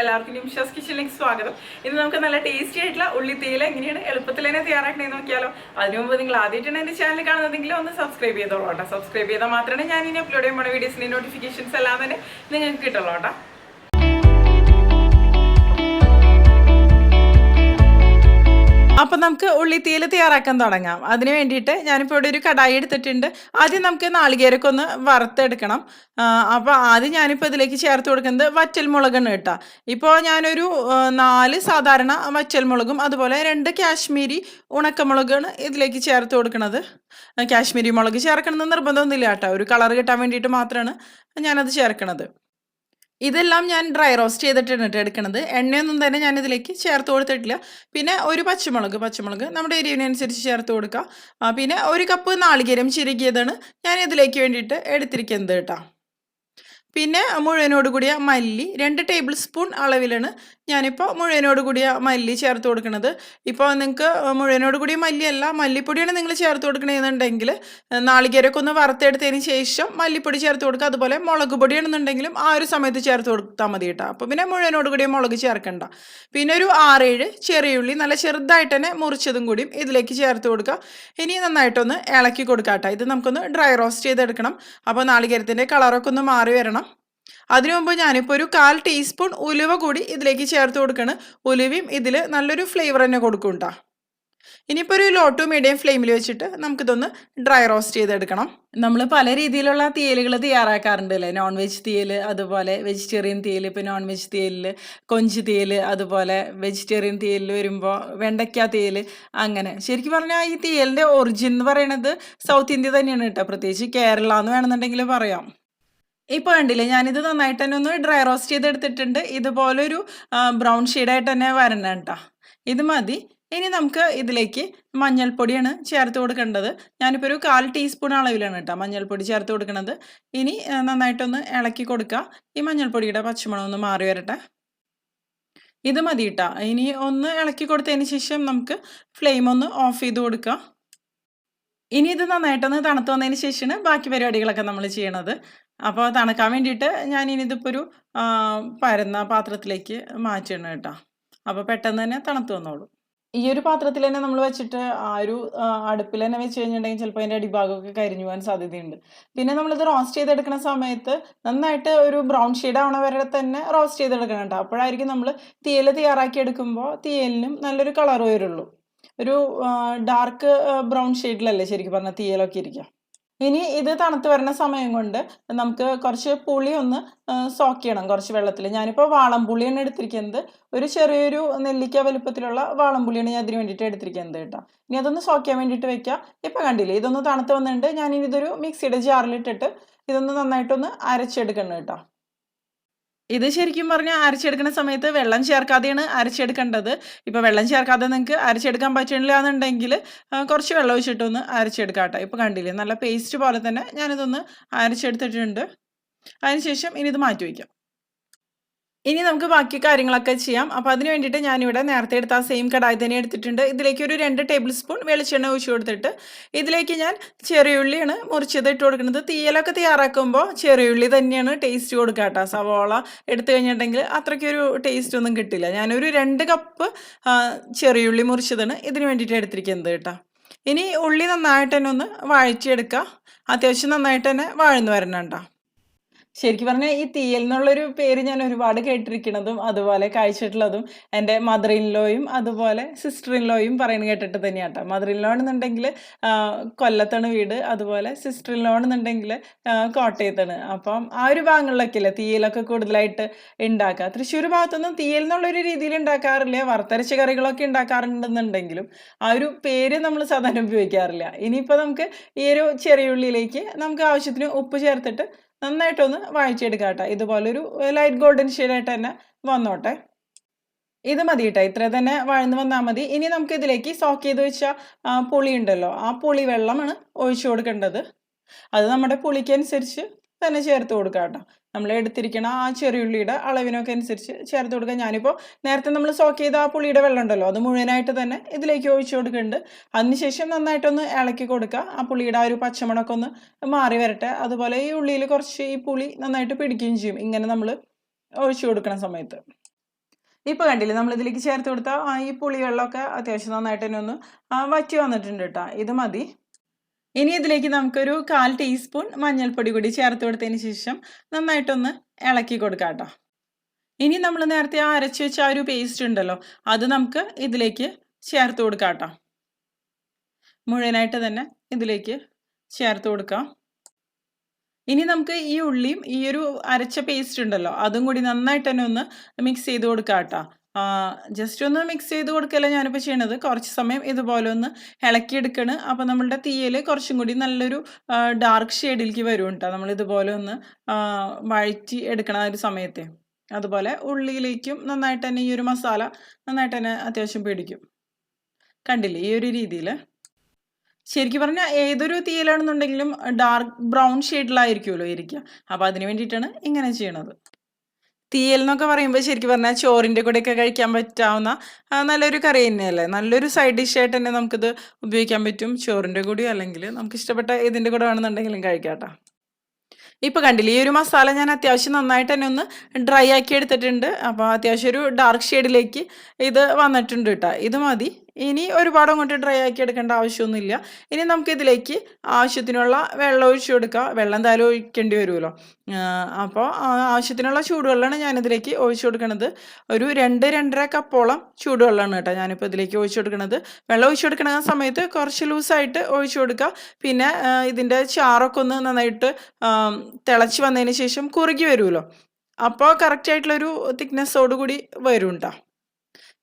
എല്ലാവർക്കും നിംഷാസ് കിച്ചണിലേക്ക് സ്വാഗതം. ഇന്ന് നമുക്ക് നല്ല ടേസ്റ്റി ആയിട്ടുള്ള ഉള്ളി തേയില എങ്ങനെയാണ് എളുപ്പത്തിൽ തന്നെ തയ്യാറാക്കണേന്ന് നോക്കിയാലോ. അതിനു മുമ്പ് നിങ്ങൾ ആദ്യമായിട്ടാണ് എൻ്റെ ചാനൽ കാണുന്നതെങ്കിൽ ഒന്ന് സബ്സ്ക്രൈബ് ചെയ്തോളൂ കേട്ടോ. സബ്സ്ക്രൈബ് ചെയ്താൽ മാത്രമേ ഞാൻ ഇനി അപ്ലോഡ് ചെയ്യുമ്പോൾ വീഡിയോസിൻ്റെ നോട്ടിഫിക്കേഷൻസ് എല്ലാം തന്നെ നിങ്ങൾക്ക് കിട്ടുള്ളൂ കേട്ടോ. അപ്പം നമുക്ക് ഉള്ളിത്തീയൽ തയ്യാറാക്കാൻ തുടങ്ങാം. അതിന് വേണ്ടിയിട്ട് ഞാനിപ്പോൾ ഇവിടെ ഒരു കടായി എടുത്തിട്ടുണ്ട്. ആദ്യം നമുക്ക് നാളികേരൊക്കെ ഒന്ന് വറുത്തെടുക്കണം. അപ്പോൾ ആദ്യം ഞാനിപ്പോൾ ഇതിലേക്ക് ചേർത്ത് കൊടുക്കുന്നത് വറ്റൽമുളകാണ് കേട്ടോ. ഇപ്പോൾ ഞാനൊരു 4 സാധാരണ വറ്റൽമുളകും അതുപോലെ 2 കാശ്മീരി ഉണക്കമുളകാണ് ഇതിലേക്ക് ചേർത്ത് കൊടുക്കുന്നത്. കാശ്മീരി മുളക് ചേർക്കണമെന്ന് നിർബന്ധമൊന്നുമില്ല കേട്ടോ. ഒരു കളർ കിട്ടാൻ വേണ്ടിയിട്ട് മാത്രമാണ് ഞാനത് ചേർക്കണത്. ഇതെല്ലാം ഞാൻ ഡ്രൈ റോസ്റ്റ് ചെയ്തിട്ടാണ് എടുക്കുന്നത്. എണ്ണയൊന്നും തന്നെ ഞാൻ ഇതിലേക്ക് ചേർത്ത് കൊടുത്തിട്ടില്ല. പിന്നെ ഒരു പച്ചമുളക് നമ്മുടെ എരിവിനനുസരിച്ച് ചേർത്ത് കൊടുക്കുക. പിന്നെ 1 കപ്പ് നാളികേരം ചിരകിയതാണ് ഞാൻ ഇതിലേക്ക് വേണ്ടിയിട്ട് എടുത്തിരിക്കുന്നത് കേട്ടോ. പിന്നെ മുഴുവനോട് കൂടിയ മല്ലി 2 ടേബിൾ സ്പൂൺ അളവിലാണ് ഞാനിപ്പോൾ മുഴുവനോട് കൂടിയ മല്ലി ചേർത്ത് കൊടുക്കുന്നത്. ഇപ്പോൾ നിങ്ങൾക്ക് മുഴുവനോട് കൂടിയ മല്ലിയല്ല, മല്ലിപ്പൊടിയാണ് നിങ്ങൾ ചേർത്ത് കൊടുക്കണമെന്നുണ്ടെങ്കിൽ നാളികേരമൊക്കെ ഒന്ന് വറുത്തെടുത്തതിന് ശേഷം മല്ലിപ്പൊടി ചേർത്ത് കൊടുക്കുക. അതുപോലെ മുളക് പൊടിയാണെന്നുണ്ടെങ്കിലും ആ ഒരു സമയത്ത് ചേർത്ത് കൊടുത്താൽ മതി കേട്ടോ. അപ്പോൾ പിന്നെ മുഴുവനോട് കൂടിയ മുളക് ചേർക്കണ്ട. പിന്നെ ഒരു 6-7 ചെറിയുള്ളി നല്ല ചെറുതായിട്ട് തന്നെ മുറിച്ചതും കൂടിയും ഇതിലേക്ക് ചേർത്ത് കൊടുക്കുക. ഇനി നന്നായിട്ടൊന്ന് ഇളക്കി കൊടുക്കുക കേട്ടോ. ഇത് നമുക്കൊന്ന് ഡ്രൈ റോസ്റ്റ് ചെയ്തെടുക്കണം. അപ്പോൾ നാളികേരത്തിൻ്റെ കളറൊക്കെ ഒന്ന് മാറി വരണം. അതിനു മുമ്പ് ഞാനിപ്പോൾ ഒരു 1/4 ടീസ്പൂൺ ഉലുവ കൂടി ഇതിലേക്ക് ചേർത്ത് കൊടുക്കണം. ഉലുവയും ഇതിൽ നല്ലൊരു ഫ്ലേവർ തന്നെ കൊടുക്കും കേട്ടോ. ഇനിയിപ്പോൾ ഒരു ലോ ടു മീഡിയം ഫ്ലെയിമിൽ വെച്ചിട്ട് നമുക്കിതൊന്ന് ഡ്രൈ റോസ്റ്റ് ചെയ്തെടുക്കണം. നമ്മൾ പല രീതിയിലുള്ള തീയലുകൾ തയ്യാറാക്കാറുണ്ട് അല്ലേ. നോൺ വെജ് തീയൽ, അതുപോലെ വെജിറ്റേറിയൻ തീയൽ, ഇപ്പോൾ നോൺ വെജ് തീയലിൽ കൊഞ്ച് തീയൽ, അതുപോലെ വെജിറ്റേറിയൻ തീയലിൽ വരുമ്പോൾ വെണ്ടയ്ക്ക തീയൽ. അങ്ങനെ ശരിക്കും പറഞ്ഞാൽ ഈ തീയലിൻ്റെ ഒറിജിൻ എന്ന് പറയുന്നത് സൗത്ത് ഇന്ത്യ തന്നെയാണ് കേട്ടോ. പ്രത്യേകിച്ച് കേരള എന്ന് വേണമെന്നുണ്ടെങ്കിൽ പറയാം. ഇപ്പോൾ കണ്ടില്ലേ, ഞാനിത് നന്നായിട്ട് തന്നെ ഒന്ന് ഡ്രൈ റോസ്റ്റ് ചെയ്തെടുത്തിട്ടുണ്ട്. ഇതുപോലൊരു ബ്രൗൺ ഷെയ്ഡായിട്ട് തന്നെ വരണം കേട്ടോ. ഇത് മതി. ഇനി നമുക്ക് ഇതിലേക്ക് മഞ്ഞൾപ്പൊടിയാണ് ചേർത്ത് കൊടുക്കേണ്ടത്. ഞാനിപ്പോൾ ഒരു 1/4 ടീസ്പൂൺ അളവിലാണ് കേട്ടോ മഞ്ഞൾപ്പൊടി ചേർത്ത് കൊടുക്കുന്നത്. ഇനി നന്നായിട്ടൊന്ന് ഇളക്കി കൊടുക്കുക. ഈ മഞ്ഞൾപ്പൊടിയുടെ പച്ചമണം ഒന്ന് മാറി വരട്ടെ. ഇത് മതി കേട്ടോ. ഇനി ഒന്ന് ഇളക്കി കൊടുത്തതിന് ശേഷം നമുക്ക് ഫ്ലെയിം ഒന്ന് ഓഫ് ചെയ്ത് കൊടുക്കുക. ഇനി ഇത് നന്നായിട്ടൊന്ന് തണുത്ത് വന്നതിന് ശേഷമാണ് ബാക്കി പരിപാടികളൊക്കെ നമ്മൾ ചെയ്യണത്. അപ്പോൾ തണുക്കാൻ വേണ്ടിയിട്ട് ഞാൻ ഇനി ഇതിപ്പോൾ ഒരു പരന്ന പാത്രത്തിലേക്ക് മാറ്റണം കേട്ടോ. അപ്പോൾ പെട്ടെന്ന് തന്നെ തണുത്ത് വന്നോളൂ. ഈ ഒരു പാത്രത്തിൽ തന്നെ നമ്മൾ വെച്ചിട്ട് ആ ഒരു അടുപ്പിൽ തന്നെ വെച്ച് കഴിഞ്ഞിട്ടുണ്ടെങ്കിൽ ചിലപ്പോൾ അതിൻ്റെ അടിഭാഗമൊക്കെ കരിഞ്ഞു പോകാൻ സാധ്യതയുണ്ട്. പിന്നെ നമ്മളിത് റോസ്റ്റ് ചെയ്തെടുക്കുന്ന സമയത്ത് നന്നായിട്ട് ഒരു ബ്രൗൺ ഷെയ്ഡ് ആവണ വരെ തന്നെ റോസ്റ്റ് ചെയ്തെടുക്കണം കേട്ടോ. അപ്പോഴായിരിക്കും നമ്മൾ തീയൽ തയ്യാറാക്കി എടുക്കുമ്പോൾ തീയലിനും നല്ലൊരു കളർ വരുള്ളൂ. ഒരു ഡാർക്ക് ബ്രൗൺ ഷെയ്ഡിലല്ലേ ശരിക്കും പറഞ്ഞാൽ തീയലൊക്കെ ഇരിക്കുക. ഇനി ഇത് തണുത്ത് വരുന്ന സമയം കൊണ്ട് നമുക്ക് കുറച്ച് പുളി ഒന്ന് സോക്ക് ചെയ്യണം കുറച്ച് വെള്ളത്തിൽ. ഞാനിപ്പോൾ വാളംപുളിയാണ് എടുത്തിരിക്കുന്നത്. ഒരു ചെറിയൊരു നെല്ലിക്ക വലുപ്പത്തിലുള്ള വാളംപുളിയാണ് ഞാൻ അതിന് വേണ്ടിയിട്ട് എടുത്തിരിക്കുന്നത് കേട്ടോ. ഇനി അതൊന്ന് സോക്ക് ചെയ്യാൻ വേണ്ടിയിട്ട് വെക്കുക. ഇപ്പം കണ്ടില്ലേ, ഇതൊന്ന് തണുത്ത് വന്നിട്ടുണ്ട്. ഞാനിനി ഇതൊരു മിക്സിയുടെ ജാറിലിട്ടിട്ട് ഇതൊന്ന് നന്നായിട്ടൊന്ന് അരച്ചെടുക്കണം കേട്ടോ. ഇത് ശരിക്കും പറഞ്ഞാൽ അരച്ചെടുക്കുന്ന സമയത്ത് വെള്ളം ചേർക്കാതെയാണ് അരച്ചെടുക്കേണ്ടത്. ഇപ്പോൾ വെള്ളം ചേർക്കാതെ നിങ്ങൾക്ക് അരച്ചെടുക്കാൻ പറ്റില്ല എന്നുണ്ടെങ്കിൽ കുറച്ച് വെള്ളം ഒഴിച്ചിട്ടൊന്ന് അരച്ചെടുക്കാം കേട്ടോ. ഇപ്പോൾ കണ്ടില്ലേ, നല്ല പേസ്റ്റ് പോലെ തന്നെ ഞാനിതൊന്ന് അരച്ചെടുത്തിട്ടുണ്ട്. അതിനുശേഷം ഇനി ഇത് മാറ്റി വയ്ക്കാം. ഇനി നമുക്ക് ബാക്കി കാര്യങ്ങളൊക്കെ ചെയ്യാം. അപ്പോൾ അതിന് വേണ്ടിയിട്ട് ഞാനിവിടെ നേരത്തെ എടുത്ത ആ സെയിം കടായി തന്നെ എടുത്തിട്ടുണ്ട്. ഇതിലേക്ക് ഒരു 2 ടേബിൾ സ്പൂൺ വെളിച്ചെണ്ണ ഒഴിച്ച് കൊടുത്തിട്ട് ഇതിലേക്ക് ഞാൻ ചെറിയുള്ളിയാണ് മുറിച്ചത് ഇട്ട് കൊടുക്കുന്നത്. തീയലൊക്കെ തയ്യാറാക്കുമ്പോൾ ചെറിയുള്ളി തന്നെയാണ് ടേസ്റ്റ് കൊടുക്കുക കേട്ടോ. സവോള എടുത്തു കഴിഞ്ഞിട്ടുണ്ടെങ്കിൽ അത്രയ്ക്കൊരു ടേസ്റ്റ് ഒന്നും കിട്ടില്ല. ഞാനൊരു 2 കപ്പ് ചെറിയുള്ളി മുറിച്ചതാണ് ഇതിന് വേണ്ടിയിട്ട് എടുത്തിരിക്കുന്നത് കേട്ടോ. ഇനി ഉള്ളി നന്നായിട്ട് തന്നെ ഒന്ന് വഴറ്റിയെടുക്കുക. അത്യാവശ്യം നന്നായിട്ട് തന്നെ വഴന്നു വരണം കേട്ടോ. ശരിക്കും പറഞ്ഞാൽ ഈ തീയൽ എന്നുള്ളൊരു പേര് ഞാൻ ഒരുപാട് കേട്ടിരിക്കുന്നതും അതുപോലെ കഴിച്ചിട്ടുള്ളതും എൻ്റെ മദർ ഇൻ ലോയും അതുപോലെ സിസ്റ്റർ ഇൻ ലോയും പറയുന്നത് കേട്ടിട്ട് തന്നെയാണ് കേട്ടോ. മദർ ഇൻ ലോ ആണെന്നുണ്ടെങ്കിൽ കൊല്ലത്താണ് വീട്, അതുപോലെ സിസ്റ്റർ ഇൻ ലോ ആണെന്നുണ്ടെങ്കിൽ കോട്ടയത്താണ്. അപ്പം ആ ഒരു ഭാഗങ്ങളിലൊക്കെ അല്ലേ തീയലൊക്കെ കൂടുതലായിട്ട് ഉണ്ടാക്കുക. തൃശ്ശൂർ ഭാഗത്തൊന്നും തീയൽ എന്നുള്ളൊരു രീതിയിൽ ഉണ്ടാക്കാറില്ല. വറുത്തരച്ച കറികളൊക്കെ ഉണ്ടാക്കാറുണ്ടെന്നുണ്ടെങ്കിലും ആ ഒരു പേര് നമ്മൾ സാധാരണ ഉപയോഗിക്കാറില്ല. ഇനിയിപ്പോൾ നമുക്ക് ഈ ഒരു ചെറിയ ഉള്ളിയിലേക്ക് നമുക്ക് ആവശ്യത്തിന് ഉപ്പ് ചേർത്തിട്ട് നന്നായിട്ടൊന്ന് വഴറ്റിയെടുക്കാം കേട്ടോ. ഇതുപോലൊരു ലൈറ്റ് ഗോൾഡൻ ഷെയ്ഡായിട്ട് തന്നെ വന്നോട്ടെ. ഇത് മതി കേട്ടോ, ഇത്ര തന്നെ വഴന്ന് വന്നാൽ മതി. ഇനി നമുക്ക് ഇതിലേക്ക് സോക്ക് ചെയ്ത് വെച്ച പുളി ഉണ്ടല്ലോ, ആ പുളി വെള്ളമാണ് ഒഴിച്ചു കൊടുക്കേണ്ടത്. അത് നമ്മുടെ പുളിക്കനുസരിച്ച് തന്നെ ചേർത്ത് കൊടുക്കുക കേട്ടോ. നമ്മൾ എടുത്തിരിക്കണ ആ ചെറിയുള്ളിയുടെ അളവിനൊക്കെ അനുസരിച്ച് ചേർത്ത് കൊടുക്കുക. ഞാനിപ്പോൾ നേരത്തെ നമ്മൾ സോക്ക് ചെയ്ത ആ പുളിയുടെ വെള്ളം ഉണ്ടല്ലോ അത് മുഴുവനായിട്ട് തന്നെ ഇതിലേക്ക് ഒഴിച്ചു കൊടുക്കുന്നുണ്ട്. അതിനുശേഷം നന്നായിട്ടൊന്ന് ഇളക്കി കൊടുക്കുക. ആ പുളിയുടെ ആ ഒരു പച്ചമണമൊക്കെ ഒന്ന് മാറി വരട്ടെ. അതുപോലെ ഈ ഉള്ളിയിൽ കുറച്ച് ഈ പുളി നന്നായിട്ട് പിടിക്കുകയും ചെയ്യും ഇങ്ങനെ നമ്മൾ ഒഴിച്ചു കൊടുക്കുന്ന സമയത്ത്. ഇപ്പോൾ കണ്ടില്ലേ നമ്മൾ ഇതിലേക്ക് ചേർത്ത് കൊടുത്ത ഈ പുളിവെള്ളമൊക്കെ അത്യാവശ്യം നന്നായിട്ട് തന്നെ ഒന്ന് വറ്റി വന്നിട്ടുണ്ട് കേട്ടോ. ഇത് മതി. ഇനി ഇതിലേക്ക് നമുക്കൊരു 1/4 ടീസ്പൂൺ മഞ്ഞൾപ്പൊടി കൂടി ചേർത്ത് കൊടുത്തതിന് ശേഷം നന്നായിട്ടൊന്ന് ഇളക്കി കൊടുക്കാം കേട്ടോ. ഇനി നമ്മൾ നേരത്തെ അരച്ച് വെച്ച ആ ഒരു പേസ്റ്റ് ഉണ്ടല്ലോ, അത് നമുക്ക് ഇതിലേക്ക് ചേർത്ത് കൊടുക്കാം കേട്ടോ. മുഴുവനായിട്ട് തന്നെ ഇതിലേക്ക് ചേർത്ത് കൊടുക്കാം. ഇനി നമുക്ക് ഈ ഉള്ളിയും ഈ ഒരു അരച്ച പേസ്റ്റ് ഉണ്ടല്ലോ, അതും കൂടി നന്നായിട്ട് തന്നെ ഒന്ന് മിക്സ് ചെയ്ത് കൊടുക്കാം കേട്ടോ. ജസ്റ്റ് ഒന്ന് മിക്സ് ചെയ്ത് കൊടുക്കല്ല ഞാനിപ്പോൾ ചെയ്യണത്. കുറച്ച് സമയം ഇതുപോലെ ഒന്ന് ഇളക്കിയെടുക്കണം. അപ്പോൾ നമ്മളുടെ തീയൽ കുറച്ചും കൂടി നല്ലൊരു ഡാർക്ക് ഷെയ്ഡിലേക്ക് വരും കേട്ടോ. നമ്മളിതുപോലെ ഒന്ന് വഴറ്റി എടുക്കണം ആ ഒരു സമയത്തെ. അതുപോലെ ഉള്ളിയിലേക്കും നന്നായിട്ട് തന്നെ ഈ ഒരു മസാല നന്നായിട്ട് തന്നെ അത്യാവശ്യം പിടിക്കും. കണ്ടില്ലേ ഈ ഒരു രീതിയിൽ. ശരിക്കും പറഞ്ഞാൽ ഏതൊരു തീയലാണെന്നുണ്ടെങ്കിലും ഡാർക്ക് ബ്രൗൺ ഷെയ്ഡിലായിരിക്കുമല്ലോ ഇരിക്കുക. അപ്പോൾ അതിന് വേണ്ടിയിട്ടാണ് ഇങ്ങനെ ചെയ്യണത്. തീയൽ എന്നൊക്കെ പറയുമ്പോൾ ശരിക്കും പറഞ്ഞാൽ ചോറിൻ്റെ കൂടെയൊക്കെ കഴിക്കാൻ പറ്റാവുന്ന നല്ലൊരു കറി തന്നെയല്ലേ. നല്ലൊരു സൈഡ് ഡിഷായിട്ട് തന്നെ നമുക്കിത് ഉപയോഗിക്കാൻ പറ്റും. ചോറിൻ്റെ കൂടെയോ അല്ലെങ്കിൽ നമുക്ക് ഇഷ്ടപ്പെട്ട ഇതിൻ്റെ കൂടെ വേണമെന്നുണ്ടെങ്കിലും കഴിക്കാം കേട്ടോ. ഇപ്പോൾ കണ്ടില്ലേ ഈ ഒരു മസാല ഞാൻ അത്യാവശ്യം നന്നായിട്ട് തന്നെ ഒന്ന് ഡ്രൈ ആക്കി എടുത്തിട്ടുണ്ട്. അപ്പോൾ അത്യാവശ്യം ഒരു ഡാർക്ക് ഷെയ്ഡിലേക്ക് ഇത് വന്നിട്ടുണ്ട് കേട്ടോ. ഇത് മതി. ഇനി ഒരുപാട് അങ്ങോട്ട് ഡ്രൈ ആക്കി എടുക്കേണ്ട ആവശ്യമൊന്നുമില്ല. ഇനി നമുക്കിതിലേക്ക് ആവശ്യത്തിനുള്ള വെള്ളം ഒഴിച്ചു കൊടുക്കുക. വെള്ളം എന്തായാലും ഒഴിക്കേണ്ടി വരുമല്ലോ. അപ്പോൾ ആവശ്യത്തിനുള്ള ചൂടുവെള്ളമാണ് ഞാനിതിലേക്ക് ഒഴിച്ചു കൊടുക്കുന്നത്. ഒരു 2-2.5 കപ്പോളം ചൂടുവെള്ളമാണ് കേട്ടോ ഞാനിപ്പോൾ ഇതിലേക്ക് ഒഴിച്ചു കൊടുക്കുന്നത്. വെള്ളം ഒഴിച്ചു കൊടുക്കുന്ന സമയത്ത് കുറച്ച് ലൂസായിട്ട് ഒഴിച്ചു കൊടുക്കുക. പിന്നെ ഇതിൻ്റെ ചാറൊക്കെ ഒന്ന് നന്നായിട്ട് തിളച്ച് വന്നതിന് ശേഷം കുറുകി വരുമല്ലോ, അപ്പോൾ കറക്റ്റായിട്ടുള്ളൊരു തിക്നെസ്സോട് കൂടി വരും കേട്ടോ.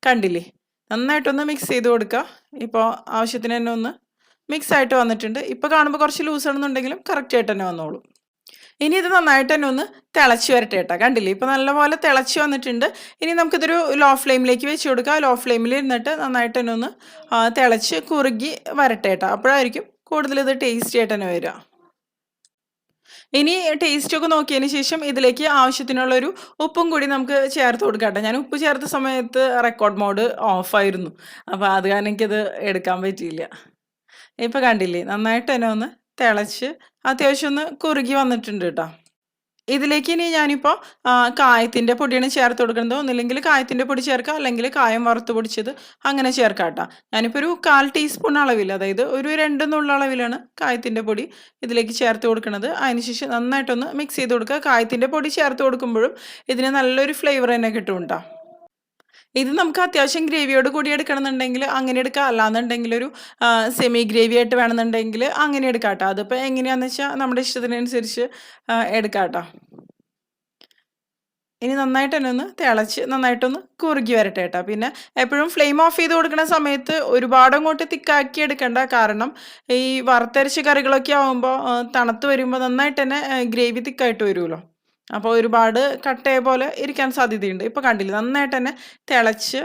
കണ്ടില്ലേ നന്നായിട്ടൊന്ന് മിക്സ് ചെയ്ത് കൊടുക്കുക. ഇപ്പോൾ ആവശ്യത്തിന് തന്നെ ഒന്ന് മിക്സ് ആയിട്ട് വന്നിട്ടുണ്ട്. ഇപ്പോൾ കാണുമ്പോൾ കുറച്ച് ലൂസാണെന്നുണ്ടെങ്കിലും കറക്റ്റായിട്ട് തന്നെ വന്നോളും. ഇനി ഇത് നന്നായിട്ട് തന്നെ ഒന്ന് തിളച്ച് വരട്ടെ കേട്ടോ. കണ്ടില്ലേ ഇപ്പോൾ നല്ലപോലെ തിളച്ച് വന്നിട്ടുണ്ട്. ഇനി നമുക്കിതൊരു ലോ ഫ്ലെയിമിലേക്ക് വെച്ച് കൊടുക്കുക. ലോ ഫ്ലെയിമിൽ ഇരുന്നിട്ട് നന്നായിട്ട് തന്നെ ഒന്ന് തിളച്ച് കുറുകി വരട്ടെ കേട്ടോ. അപ്പോഴായിരിക്കും കൂടുതൽ ഇത് ടേസ്റ്റി ആയിട്ട് തന്നെ വരിക. ഇനി ടേസ്റ്റൊക്കെ നോക്കിയതിന് ശേഷം ഇതിലേക്ക് ആവശ്യത്തിനുള്ളൊരു ഉപ്പും കൂടി നമുക്ക് ചേർത്ത് കൊടുക്കാം കേട്ടോ. ഞാൻ ഉപ്പ് ചേർത്ത സമയത്ത് റെക്കോർഡ് മോഡ് ഓഫായിരുന്നു. അപ്പോൾ അത് കാരണം എനിക്കത് എടുക്കാൻ പറ്റിയില്ല. ഇപ്പോൾ കണ്ടില്ലേ നന്നായിട്ട് തന്നെ ഒന്ന് തിളച്ച് അത്യാവശ്യം ഒന്ന് കുറുകി വന്നിട്ടുണ്ട് കേട്ടോ. ഇതിലേക്ക് ഇനി ഞാനിപ്പോൾ കായത്തിൻ്റെ പൊടിയാണ് ചേർത്ത് കൊടുക്കുന്നത്. ഒന്നില്ലെങ്കിൽ കായത്തിൻ്റെ പൊടി ചേർക്കുക, അല്ലെങ്കിൽ കായം വറുത്ത് പൊടിച്ചത് അങ്ങനെ ചേർക്കാം കേട്ടോ. ഞാനിപ്പോൾ ഒരു 1/4 ടീസ്പൂൺ അളവിൽ, അതായത് ഒരു 2 നുള്ള അളവിലാണ് കായത്തിൻ്റെ പൊടി ഇതിലേക്ക് ചേർത്ത് കൊടുക്കുന്നത്. അതിനുശേഷം നന്നായിട്ടൊന്ന് മിക്സ് ചെയ്ത് കൊടുക്കുക. കായത്തിൻ്റെ പൊടി ചേർത്ത് കൊടുക്കുമ്പോഴും ഇതിന് നല്ലൊരു ഫ്ലേവർ തന്നെ കിട്ടും കേട്ടോ. ഇത് നമുക്ക് അത്യാവശ്യം ഗ്രേവിയോട് കൂടി എടുക്കണമെന്നുണ്ടെങ്കിൽ അങ്ങനെ എടുക്കുക. അല്ലാന്നുണ്ടെങ്കിൽ ഒരു സെമി ഗ്രേവി ആയിട്ട് വേണമെന്നുണ്ടെങ്കിൽ അങ്ങനെ എടുക്കാം കേട്ടോ. അതിപ്പോൾ എങ്ങനെയാണെന്ന് വെച്ചാൽ നമ്മുടെ ഇഷ്ടത്തിനനുസരിച്ച് എടുക്കാം കേട്ടോ. ഇനി നന്നായിട്ട് തന്നെ ഒന്ന് തിളച്ച് നന്നായിട്ടൊന്ന് കുറുകി വരട്ടെ കേട്ടോ. പിന്നെ എപ്പോഴും ഫ്ലെയിം ഓഫ് ചെയ്ത് കൊടുക്കുന്ന സമയത്ത് ഒരുപാട് അങ്ങോട്ട് തിക്കാക്കി എടുക്കണ്ട. കാരണം ഈ വറുത്തരച്ച കറികളൊക്കെ ആകുമ്പോൾ തണുത്ത് വരുമ്പോൾ നന്നായിട്ട് തന്നെ ഗ്രേവി തിക്കായിട്ട് വരുമല്ലോ. അപ്പോൾ ഒരുപാട് കട്ടയെ പോലെ ഇരിക്കാൻ സാധ്യതയുണ്ട്. ഇപ്പോൾ കണ്ടില്ലേ നന്നായിട്ട് തന്നെ തിളച്ച്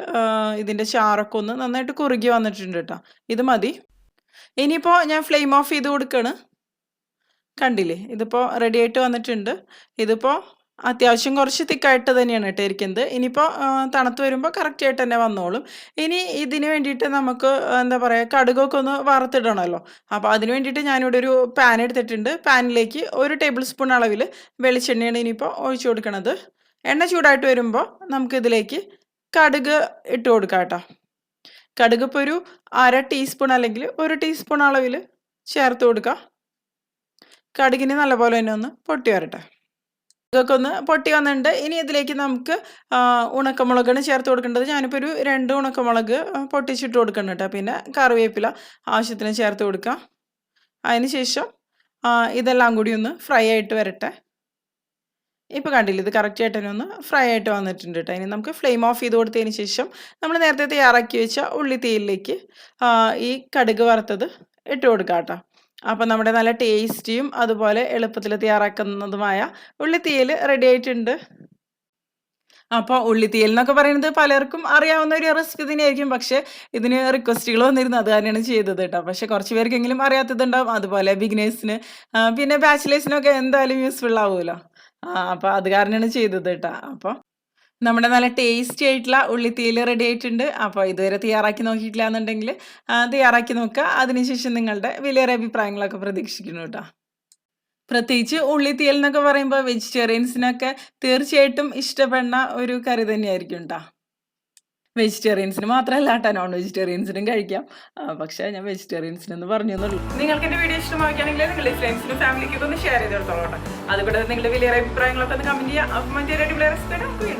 ഇതിൻ്റെ ചാറൊക്കെ ഒന്ന് നന്നായിട്ട് കുറുകി വന്നിട്ടുണ്ട് കേട്ടോ. ഇത് മതി. ഇനിയിപ്പോൾ ഞാൻ ഫ്ലെയിം ഓഫ് ചെയ്ത് കൊടുക്കുകയാണ്. കണ്ടില്ലേ ഇതിപ്പോൾ റെഡി ആയിട്ട് വന്നിട്ടുണ്ട്. ഇതിപ്പോൾ അത്യാവശ്യം കുറച്ച് തിക്കായിട്ട് തന്നെയാണ് കേട്ടോ ഇരിക്കുന്നത്. ഇനിയിപ്പോൾ തണുത്ത് വരുമ്പോൾ കറക്റ്റായിട്ട് തന്നെ വന്നോളും. ഇനി ഇതിന് വേണ്ടിയിട്ട് നമുക്ക് എന്താ പറയുക കടുകൊക്കെ ഒന്ന് വറുത്തിടണമല്ലോ. അപ്പോൾ അതിന് വേണ്ടിയിട്ട് ഞാനിവിടെ ഒരു പാൻ എടുത്തിട്ടുണ്ട്. പാനിലേക്ക് 1 ടേബിൾ സ്പൂൺ അളവിൽ വെളിച്ചെണ്ണയാണ് ഇനിയിപ്പോൾ ഒഴിച്ചു കൊടുക്കണത്. എണ്ണ ചൂടായിട്ട് വരുമ്പോൾ നമുക്കിതിലേക്ക് കടുക് ഇട്ട് കൊടുക്കാം കേട്ടോ. കടുക് ഇപ്പോൾ ഒരു 1/2 ടീസ്പൂൺ അല്ലെങ്കിൽ 1 ടീസ്പൂൺ അളവിൽ ചേർത്ത് കൊടുക്കുക. കടുകിന് നല്ലപോലെ തന്നെ ഒന്ന് പൊട്ടി വരട്ടെ. ഇതൊക്കെ ഒന്ന് പൊട്ടി വന്നിട്ടുണ്ട്. ഇനി ഇതിലേക്ക് നമുക്ക് ഉണക്കമുളകാണ് ചേർത്ത് കൊടുക്കേണ്ടത്. ഞാനിപ്പോൾ ഒരു 2 ഉണക്കമുളക് പൊട്ടിച്ചിട്ട് കൊടുക്കണം കേട്ടോ. പിന്നെ കറിവേപ്പില ആവശ്യത്തിന് ചേർത്ത് കൊടുക്കാം. അതിന് ശേഷം ഇതെല്ലാം കൂടി ഒന്ന് ഫ്രൈ ആയിട്ട് വരട്ടെ. ഇപ്പോൾ കണ്ടില്ലേ ഇത് കറക്റ്റായിട്ട് തന്നെ ഒന്ന് ഫ്രൈ ആയിട്ട് വന്നിട്ടുണ്ട് കേട്ടോ. ഇനി നമുക്ക് ഫ്ലെയിം ഓഫ് ചെയ്ത് കൊടുത്തതിന് ശേഷം നമ്മൾ നേരത്തെ തയ്യാറാക്കി വെച്ച ഉള്ളി തീയിലേക്ക് ഈ കടുക് വറുത്തത് ഇട്ട് കൊടുക്കാം കേട്ടോ. അപ്പോൾ നമ്മുടെ നല്ല ടേസ്റ്റിയും അതുപോലെ എളുപ്പത്തിൽ തയ്യാറാക്കുന്നതുമായ ഉള്ളിത്തീയൽ റെഡി ആയിട്ടുണ്ട്. അപ്പോൾ ഉള്ളിത്തീയൽ എന്നൊക്കെ പറയുന്നത് പലർക്കും അറിയാവുന്ന ഒരു റെസിപ്പി തന്നെയായിരിക്കും. പക്ഷേ ഇതിന് റിക്വസ്റ്റുകൾ വന്നിരുന്നു, അത് തന്നെയാണ് ചെയ്തത് കേട്ടോ. പക്ഷേ കുറച്ച് പേർക്കെങ്കിലും അറിയാത്തതുണ്ടാവും. അതുപോലെ ബിഗിനേഴ്സിന് പിന്നെ ബാച്ചിലേഴ്സിനൊക്കെ എന്തായാലും യൂസ്ഫുൾ ആവുമല്ലോ. അപ്പോൾ അത് കാരണമാണ് ചെയ്തത് കേട്ടോ. അപ്പോൾ നമ്മുടെ നല്ല ടേസ്റ്റി ആയിട്ടുള്ള ഉള്ളിത്തീയൽ റെഡി ആയിട്ടുണ്ട്. അപ്പോൾ ഇതുവരെ തയ്യാറാക്കി നോക്കിയിട്ടില്ല എന്നുണ്ടെങ്കിൽ തയ്യാറാക്കി നോക്കുക. അതിനുശേഷം നിങ്ങളുടെ വലിയൊരു അഭിപ്രായങ്ങളൊക്കെ പ്രതീക്ഷിക്കുന്നു കേട്ടോ. പ്രത്യേകിച്ച് ഉള്ളിത്തീയൽ എന്നൊക്കെ പറയുമ്പോൾ വെജിറ്റേറിയൻസിനൊക്കെ തീർച്ചയായിട്ടും ഇഷ്ടപ്പെടുന്ന ഒരു കറി തന്നെയായിരിക്കും കേട്ടോ. വെജിറ്റേറിയൻസിന് മാത്രമല്ല കേട്ടോ, നോൺ വെജിറ്റേറിയൻസിനും കഴിക്കാം. പക്ഷേ ഞാൻ വെജിറ്റേറിയൻസിനെന്ന് പറഞ്ഞെന്നുള്ളൂ. നിങ്ങൾക്ക് എൻ്റെ വീഡിയോ ഇഷ്ടമാക്കുകയാണെങ്കിൽ നിങ്ങളുടെ ഫ്രണ്ട്സിനും ഫാമിലിക്കൊക്കെ ഒന്ന് ഷെയർ ചെയ്ത് കൊടുത്തോളൂ കേട്ടോ. അതുകൂടെ നിങ്ങളുടെ വലിയ അഭിപ്രായങ്ങളൊക്കെ ഒന്ന് കമൻറ്റ് ചെയ്യുക. അപ്പം മറ്റൊരു അടിപൊളി റെസിപ്പി